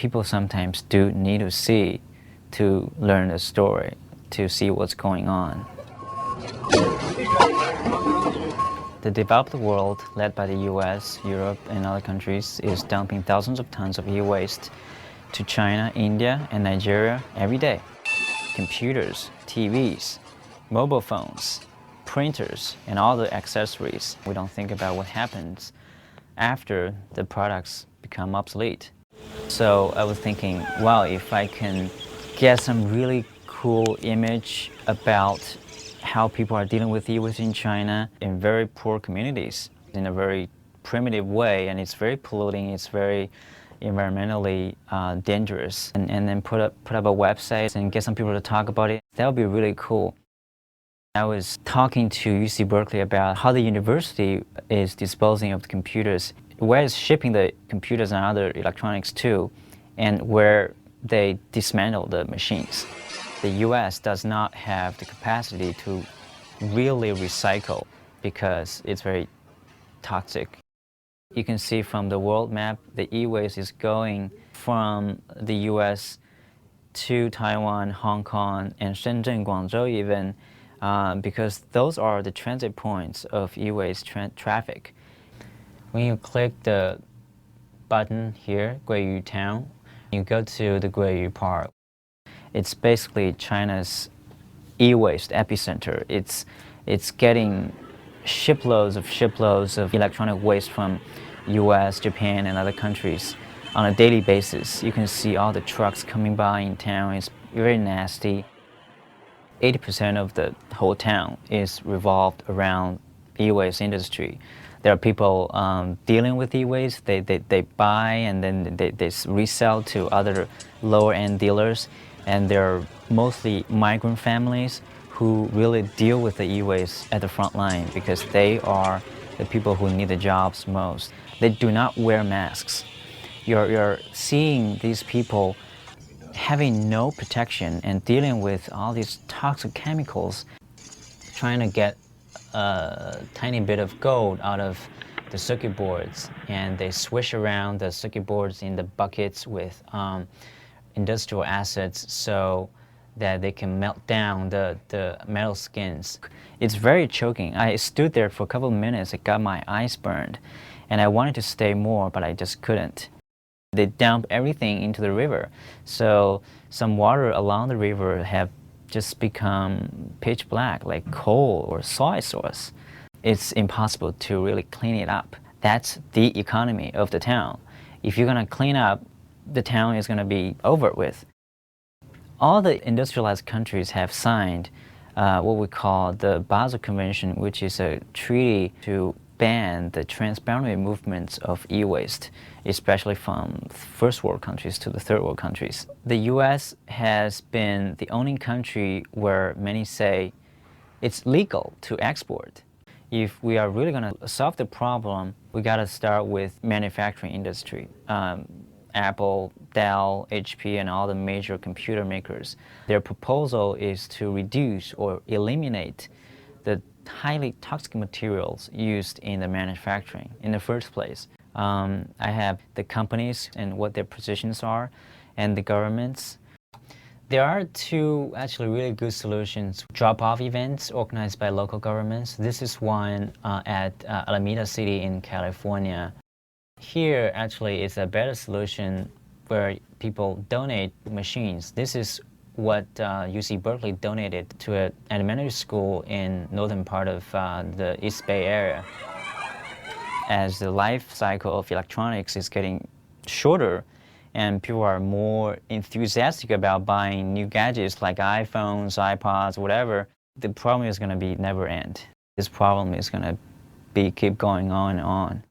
people sometimes do need to see to learn the story, to see what's going on. The developed world, led by the US, Europe, and other countries, is dumping thousands of tons of e-waste to China, India, and Nigeria every day. Computers, TVs, mobile phones, printers, and all the accessories. We don't think about what happens after the products become obsolete. So I was thinking, wow, if I can get some really cool image about how people are dealing with e-waste in China in very poor communities in a very primitive way, and it's very polluting, it's very environmentally dangerous, and then put up a website and get some people to talk about it, that would be really cool. I was talking to UC Berkeley about how the university is disposing of the computers, where it's shipping the computers and other electronics to, and where they dismantle the machines. The US does not have the capacity to really recycle because it's very toxic. You can see from the world map, the e-waste is going from the US to Taiwan, Hong Kong, and Shenzhen, Guangzhou even, because those are the transit points of e-waste traffic. When you click the button here, Guiyu town, you go to the Guiyu Park. It's basically China's e-waste epicenter. It's getting shiploads of electronic waste from US, Japan, and other countries on a daily basis. You can see all the trucks coming by in town. It's very nasty. 80% of the whole town is revolved around e-waste industry. There are people dealing with e-waste. They buy and then they resell to other lower-end dealers. And they're mostly migrant families who really deal with the e-waste at the front line because they are the people who need the jobs most. They do not wear masks. You're seeing these people having no protection and dealing with all these toxic chemicals, trying to get a tiny bit of gold out of the circuit boards, and they swish around the circuit boards in the buckets with industrial acids so that they can melt down the metal skins. It's very choking. I stood there for a couple of minutes. It got my eyes burned, and I wanted to stay more, but I just couldn't. They dump everything into the river, so some water along the river have just become pitch black, like coal or soy sauce. It's impossible to really clean it up. That's the economy of the town. If you're gonna clean up, the town is gonna be over with. All the industrialized countries have signed what we call the Basel Convention, which is a treaty to ban the transboundary movements of e-waste, especially from first world countries to the third world countries. The US has been the only country where many say it's legal to export. If we are really going to solve the problem, we got to start with manufacturing industry. Apple, Dell, HP, and all the major computer makers. Their proposal is to reduce or eliminate the highly toxic materials used in the manufacturing in the first place. I have the companies and what their positions are, and the governments. There are two actually really good solutions. Drop-off events organized by local governments. This is one at Alameda City in California. Here actually is a better solution where people donate machines. This is what UC Berkeley donated to an elementary school in northern part of the East Bay area. As the life cycle of electronics is getting shorter and people are more enthusiastic about buying new gadgets like iPhones, iPods, whatever, the problem is going to be never end. This problem is going to keep going on and on.